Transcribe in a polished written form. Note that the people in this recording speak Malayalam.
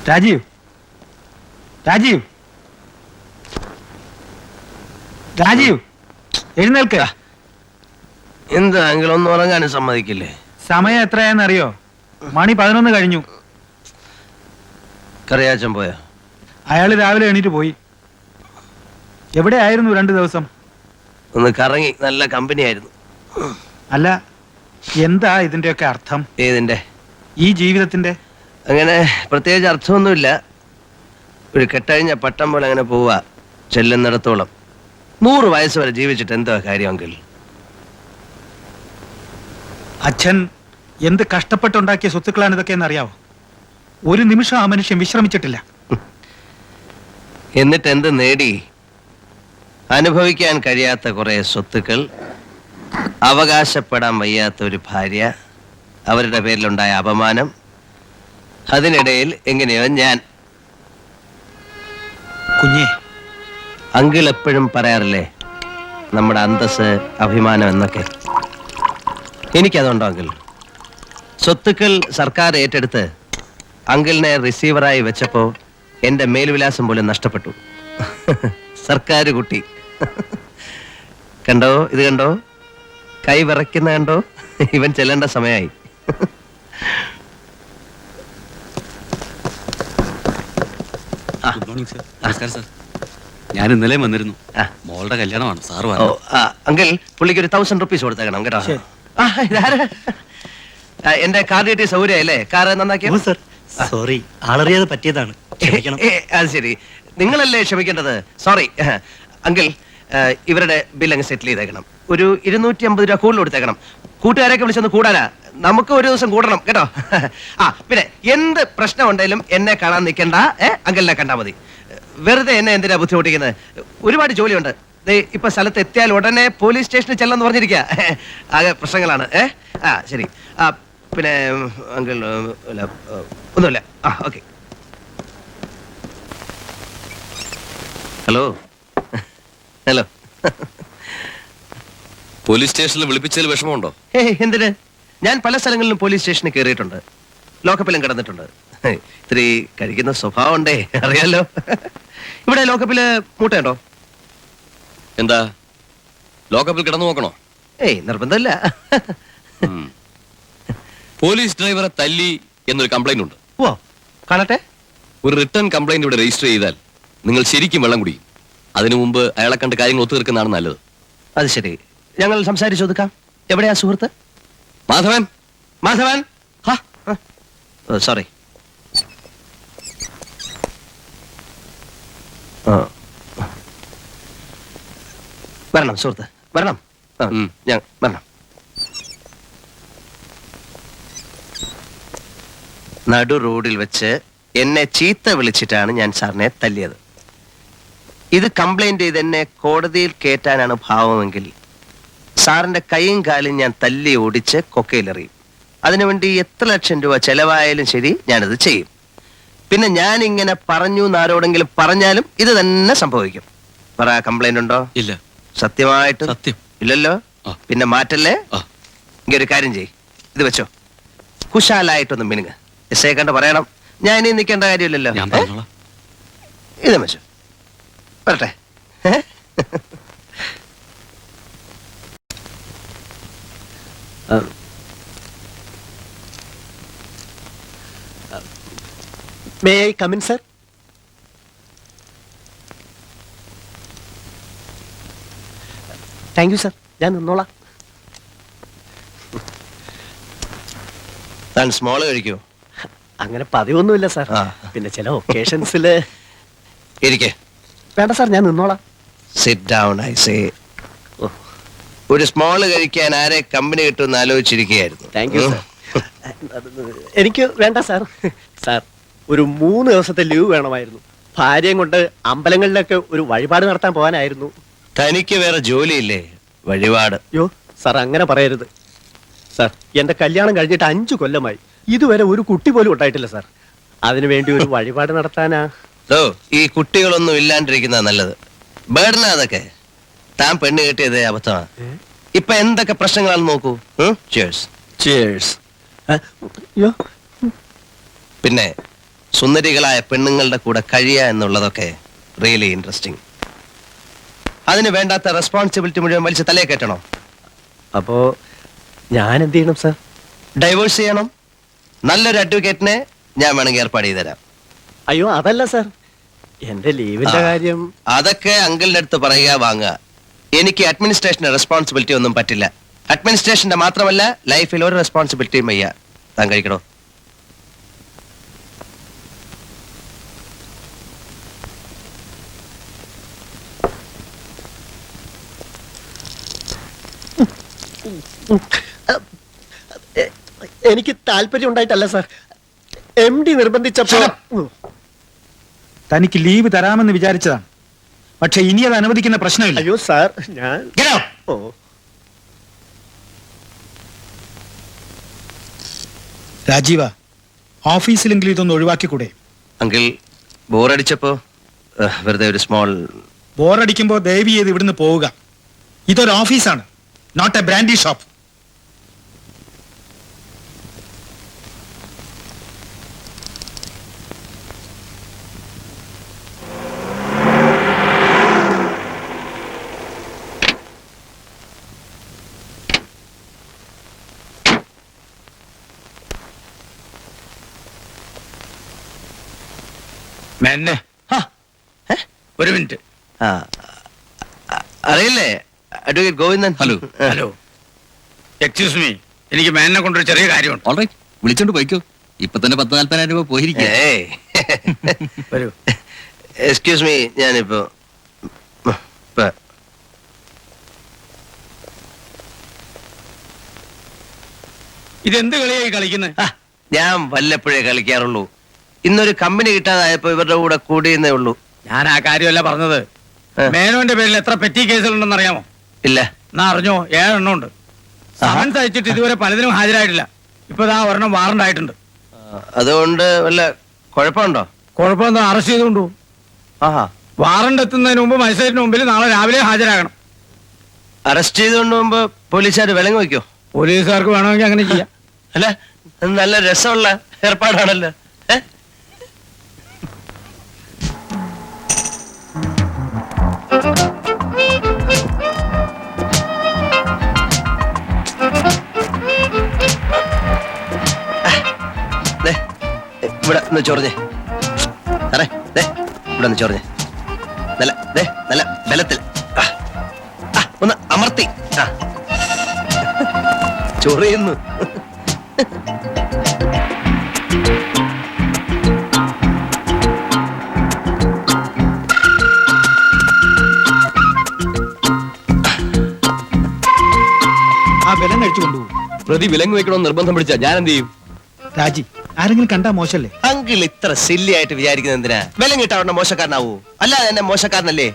രാജീവ്, രാജീവ്, രാജീവ്, എഴുന്നേൽക്ക. എന്താ എങ്കിലും ഒന്നും ഉറങ്ങാനും സമ്മതിക്കില്ലേ? സമയം എത്രയാണെന്നറിയോ? മണി 11 കഴിഞ്ഞു. കറിയാച്ചൻ പോയാ? അയാള് രാവിലെ എണീറ്റ് പോയി. എവിടെയായിരുന്നു 2 ദിവസം? ഒന്ന് കറങ്ങി, നല്ല കമ്പനി ആയിരുന്നു. അല്ല, എന്താ ഇതിന്റെയൊക്കെ അർത്ഥം? ഏതിന്റെ? ഈ ജീവിതത്തിന്റെ. അങ്ങനെ പ്രത്യേകിച്ച് അർത്ഥമൊന്നുമില്ല. ഒരു കെട്ടഴിഞ്ഞ പട്ടം പോലെ അങ്ങനെ പോവാ ചെല്ലുന്നിടത്തോളം. 100 വയസ്സ് വരെ ജീവിച്ചിട്ട് എന്താ കാര്യമെങ്കിൽ? അച്ഛൻ എന്ത് കഷ്ടപ്പെട്ടുണ്ടാക്കിയ സ്വത്തുക്കളാണ് ഇതൊക്കെ എന്നറിയാവോ? ഒരു നിമിഷം ആ മനുഷ്യൻ വിശ്രമിച്ചിട്ടില്ല. എന്നിട്ട് എന്ത് നേടി? അനുഭവിക്കാൻ കഴിയാത്ത കുറെ സ്വത്തുക്കൾ, അവകാശപ്പെടാൻ വയ്യാത്ത ഒരു ഭാര്യ, അവരുടെ പേരിലുണ്ടായ അപമാനം, അതിനിടയിൽ എങ്ങനെയോ ഞാൻ. കുഞ്ഞേ, അങ്കിൾ എപ്പോഴും പറയാറില്ലേ നമ്മുടെ അന്തസ്, അഭിമാനം എന്നൊക്കെ. എനിക്കതുണ്ടോ അങ്കിൾ? സ്വത്തുക്കൾ സർക്കാർ ഏറ്റെടുത്ത് അങ്കിളിനെ റിസീവറായി വെച്ചപ്പോ എന്റെ മേൽവിലാസം പോലും നഷ്ടപ്പെട്ടു. സർക്കാർ കുട്ടി. കണ്ടോ, ഇത് കണ്ടോ, കൈ വിറയ്ക്കുന്ന കണ്ടോ? ഇവൻ ചെല്ലേണ്ട സമയമായി. Good morning sir. നമസ്കാരം സർ. ഞാൻ ഇന്നലെ വന്നിരുന്നു. മോളുടെ കല്യാണമാണ് സാറ് പറഞ്ഞു. അങ്കിൾ, പുള്ളിക്ക് ഒരു 1000 rupees കൊടുത്തേക്കണം കേട്ടോ. എന്റെ കാർ കിട്ടിയ സൗകര്യമല്ലേ? കാർ നന്നാക്കിയ? സോറി, ആളറിയാതെ പറ്റിയതാണ്. അത് ശരി, നിങ്ങളല്ലേ ക്ഷമിക്കേണ്ടത്. സോറി അങ്കിൾ, ഇവരുടെ ബിൽ അങ്ങ് സെറ്റിൽ ചെയ്തേക്കണം. ഒരു 250 രൂപ കൂടുതൽ കൊടുത്തേക്കണം. കൂട്ടുകാരൊക്കെ വിളിച്ചൊന്ന് കൂടാനാ. നമുക്ക് ഒരു ദിവസം കൂടണം കേട്ടോ. പിന്നെ എന്ത് പ്രശ്നം ഉണ്ടെങ്കിലും എന്നെ കാണാൻ നിൽക്കണ്ട. അങ്കിളിനെ കണ്ടാ മതി. വെറുതെ എന്നെ എന്തിനാ ബുദ്ധിമുട്ടിക്കുന്നത്? ഒരുപാട് ജോലിയുണ്ട്. ഇപ്പൊ സ്ഥലത്ത് എത്തിയാൽ ഉടനെ പോലീസ് സ്റ്റേഷനിൽ ചെല്ലെന്ന് പറഞ്ഞിരിക്കുക. ആകെ പ്രശ്നങ്ങളാണ്. ശരി. പിന്നെ അങ്കിൾ ഒന്നുമില്ല. ഓക്കെ. Hello hello. പോലീസ് സ്റ്റേഷനിൽ വിളിപ്പിച്ചതിൽ വിഷമമുണ്ടോ? എന്തിന്? ഞാൻ പല സ്ഥലങ്ങളിലും പോലീസ് സ്റ്റേഷനിൽ കയറിയിട്ടുണ്ട്, ലോക്കപ്പിലും കിടന്നിട്ടുണ്ട്. ഇത്തിരി കഴിക്കുന്ന സ്വഭാവം ഉണ്ടേ, അറിയാലോ. ഇവിടെ ലോക്കപ്പില് മൂട്ടയുണ്ടോ? എന്താ, ലോക്കപ്പിൽ കിടന്നു നോക്കണോ? നിർബന്ധമില്ല. പോലീസ് ഡ്രൈവറെ തല്ലി എന്നൊരു കംപ്ലൈന്റ് ഉണ്ട്. ഓ, കാണട്ടെ. ഒരു റിട്ടേൺ കംപ്ലൈന്റ് ഇവിടെ രജിസ്റ്റർ ചെയ്താൽ നിങ്ങൾ ശരിക്കും വെള്ളം കുടിക്കും. അതിനു മുമ്പ് അയാളെ കണ്ട് കാര്യങ്ങൾ ഒത്തുതീർക്കുന്നതാണ് നല്ലത്. അത് ശരി, ഞങ്ങൾ സംസാരിച്ചു ഒതുക്കാം. എവിടെയാ സുഹൃത്ത്? മാധവൻ. മാധവൻ, സോറി. വരണം സുഹൃത്ത്, വരണം. ഞാൻ വരണം. നടു റോഡിൽ വെച്ച് എന്നെ ചീത്ത വിളിച്ചിട്ടാണ് ഞാൻ സാറിനെ തല്ലിയത്. ഇത് കംപ്ലൈന്റ് ചെയ്ത് എന്നെ കോടതിയിൽ കയറ്റാനാണ് ഭാവമെങ്കിൽ സാറിന്റെ കൈയും കാലും ഞാൻ തല്ലി ഓടിച്ച് കൊക്കയിലെറിയും. അതിനുവേണ്ടി എത്ര ലക്ഷം രൂപ ചെലവായാലും ശരി, ഞാനത് ചെയ്യും. പിന്നെ ഞാൻ ഇങ്ങനെ പറഞ്ഞു എന്നാരോടെങ്കിലും പറഞ്ഞാലും ഇത് തന്നെ സംഭവിക്കും. പറ, കംപ്ലൈന്റ് ഉണ്ടോ? ഇല്ല. സത്യമായിട്ട്? സത്യം. ഇല്ലല്ലോ. പിന്നെ മാറ്റല്ലേ. ഇങ്ങനെ ഒരു കാര്യം ചെയ്, ഇത് വെച്ചോ, കുശാലായിട്ടൊന്ന് മിനുങ്ങ്. എസ്ഐ കണ്ട് പറയണം ഞാൻ ഇനി നിൽക്കേണ്ട കാര്യമില്ലല്ലോ. ഇത് വെച്ചോ, വരട്ടെ. May I come in, sir? Thank you, sir. ഞാൻ നിന്നോളാം. താൻ സ്മോള് കഴിക്കൂ? അങ്ങനെ പതിവൊന്നുമില്ല സാർ. പിന്നെ ചില ഒക്കേഷൻസില്. ഇരിക്കേ. വേണ്ട സാർ, ഞാൻ നിന്നോളാം. Sit down, I say. ഒരു സ്മോള് കഴിക്കാൻ ആരെ കമ്പനി കിട്ടുമെന്ന് ആലോചിച്ചിരിക്കുകയായിരുന്നു. Thank you sir. എനിക്ക് വേണ്ട സാർ. സാർ, ഒരു 3 ദിവസത്തെ ലീവ് വേണമായിരുന്നു. ഭാര്യയും കൊണ്ട് അമ്പലങ്ങളിലൊക്കെ ഒരു വഴിപാട് നടത്താൻ പോകാനായിരുന്നു. തനിക്ക് വേറെ ജോലിയില്ലേ? വഴിപാട്? യോ സാർ, അങ്ങനെ പറയരുത് സാർ. എന്റെ കല്യാണം കഴിഞ്ഞിട്ട് 5 കൊല്ലമായി. ഇതുവരെ ഒരു കുട്ടി പോലും ഉണ്ടായിട്ടില്ല സാർ. അതിനുവേണ്ടി ഒരു വഴിപാട് നടത്താനാ. ഈ കുട്ടികളൊന്നും ഇല്ലാണ്ടിരിക്കുന്ന നല്ലത്. ബേർഡനാ അതൊക്കെ. താൻ പെണ്ണ് കെട്ടിയത് അബദ്ധമാണ്. ഇപ്പൊ എന്തൊക്കെ പ്രശ്നങ്ങളാണെന്ന് നോക്കൂ. Cheers. Cheers. പിന്നെ സുന്ദരികളായ പെണ്ണുങ്ങളുടെ കൂടെ കഴിയുക എന്നുള്ളതൊക്കെ റിയലി ഇൻട്രസ്റ്റിംഗ്. അതിന് വേണ്ടാത്ത റെസ്പോൺസിബിലിറ്റി മുഴുവൻ വലിച്ച് തലയെ കയറ്റണോ? അപ്പോ ഞാൻ എന്ത് ചെയ്യണം സാർ? ഡൈവേഴ്സ് ചെയ്യണം. നല്ലൊരു അഡ്വക്കേറ്റിനെ ഞാൻ വേണമെങ്കിൽ ഏർപ്പാട് ചെയ്ത് തരാം. അയ്യോ അതല്ല സാർ, എന്റെ ലീവിന്റെ കാര്യം. അതൊക്കെ അങ്കിളിന്റെ അടുത്ത് പറയുക, വാങ്ങുക. എനിക്ക് അഡ്മിനിസ്ട്രേഷന്റെ റെസ്പോൺസിബിലിറ്റി ഒന്നും പറ്റില്ല. അഡ്മിനിസ്ട്രേഷന്റെ മാത്രമല്ല, ലൈഫിൽ ഒരു റെസ്പോൺസിബിലിറ്റിയും വയ്യ. താൻ കഴിക്കണോ? എനിക്ക് താല്പര്യം ഉണ്ടായിട്ടല്ല സാർ, MD നിർബന്ധിച്ചപ്പോ. തനിക്ക് ലീവ് തരാമെന്ന് വിചാരിച്ചതാണ്. പക്ഷെ ഇനി അത് അനുവദിക്കുന്ന പ്രശ്നമില്ല. അയ്യോ സാർ, ഞാൻ Get out. ഓ രാജീവ, ഓഫീസിലെങ്കിലും ഇതൊന്ന് ഒഴിവാക്കിക്കൂടെ? അങ്കിൾ ബോറടിച്ചപ്പോ വെറുതെ ഒരു സ്മോൾ. ബോറടിക്കുമ്പോ ദയവ് ചെയ്ത് ഇവിടുന്ന് പോവുക. ഇതൊരു ഓഫീസാണ്, നോട്ട് എ ബ്രാൻഡി ഷോപ്പ്. മെന്നെ ഒരു മിനിറ്റ്. അറിയില്ലേ advocate Govindan? Hello. Hello, excuse me, എനിക്ക് മേനെ കൊണ്ടൊരു ചെറിയ കാര്യമുണ്ട്. ഓൾറൈറ്റ്, വിളിച്ചോണ്ട് പോയിക്കോ. ഇപ്പൊ തന്നെ 10,000-40,000 രൂപ പോയിരിക്കും. വരൂ. എക്സ്ക്യൂസ് മീ, ഞാനിപ്പോ ഇതെന്ത് കളിയായി കളിക്കുന്നത്? ഞാൻ വല്ലപ്പോഴേ കളിക്കാറുള്ളൂ. ഇന്നൊരു കമ്പനി കിട്ടാതായപ്പോ ഇവരുടെ കൂടെ കൂടിയെന്നേ ഉള്ളൂ. ഞാൻ ആ കാര്യമല്ല പറഞ്ഞത്. മേനോന്റെ പേരിൽ എത്ര പെറ്റി കേസുകളുണ്ടെന്ന് അറിയാമോ? ഇല്ല. എന്നാ അറിഞ്ഞോ? 7 എണ്ണം ഉണ്ട്. സമൻസ് അയച്ചിട്ട് ഇതുവരെ പലതിനും ഹാജരായിട്ടില്ല. ഇപ്പൊ ദാ ഒരെണ്ണം വാറണ്ട് ആയിട്ടുണ്ട്. അതുകൊണ്ട് വല്ല കുഴപ്പമുണ്ടോ? കുഴപ്പമെന്താ? അറസ്റ്റ് ചെയ്തുകൊണ്ടു. ആഹാ. വാറണ്ട് എത്തുന്നതിന് മുമ്പ് മജിസ്ട്രേറ്റിന് മുമ്പിൽ നാളെ രാവിലെ ഹാജരാകണം. അറസ്റ്റ് ചെയ്തുകൊണ്ട് മുമ്പ് പോലീസുകാർ വിലങ്ങ് വയ്ക്കോ? പോലീസുകാർക്ക് വേണമെങ്കിൽ അങ്ങനെ ചെയ്യാം. അല്ല, ഇത് നല്ല രസമുള്ള ഏർപ്പാടാണല്ലോ. ഇവിടെ ഒന്ന് ചൊറിഞ്ഞേ സാറേ. ഇവിടെ ഒന്ന് ചൊറിഞ്ഞേ. നല്ല ബലത്തിൽ ഒന്ന് അമർത്തി. ചൊറിയുന്നു. ആ ബലം കഴിച്ചു കൊണ്ടുപോകും. പ്രതി വിലങ്ങ് വെക്കണമെന്ന് നിർബന്ധം പിടിച്ചാ ഞാൻ എന്ത് ചെയ്യും? രാജി, ആരെങ്കിലും കണ്ടാ മോശല്ലേ? അങ്കിൾ ഇത്ര സില്ലി ആയിട്ട് വിചാരിക്കുന്നത് എന്തിനാ? വിലം കിട്ടാവുന്ന മോശക്കാരനാവൂ? അല്ലാതെ എന്നെ മോശക്കാരനല്ലേ?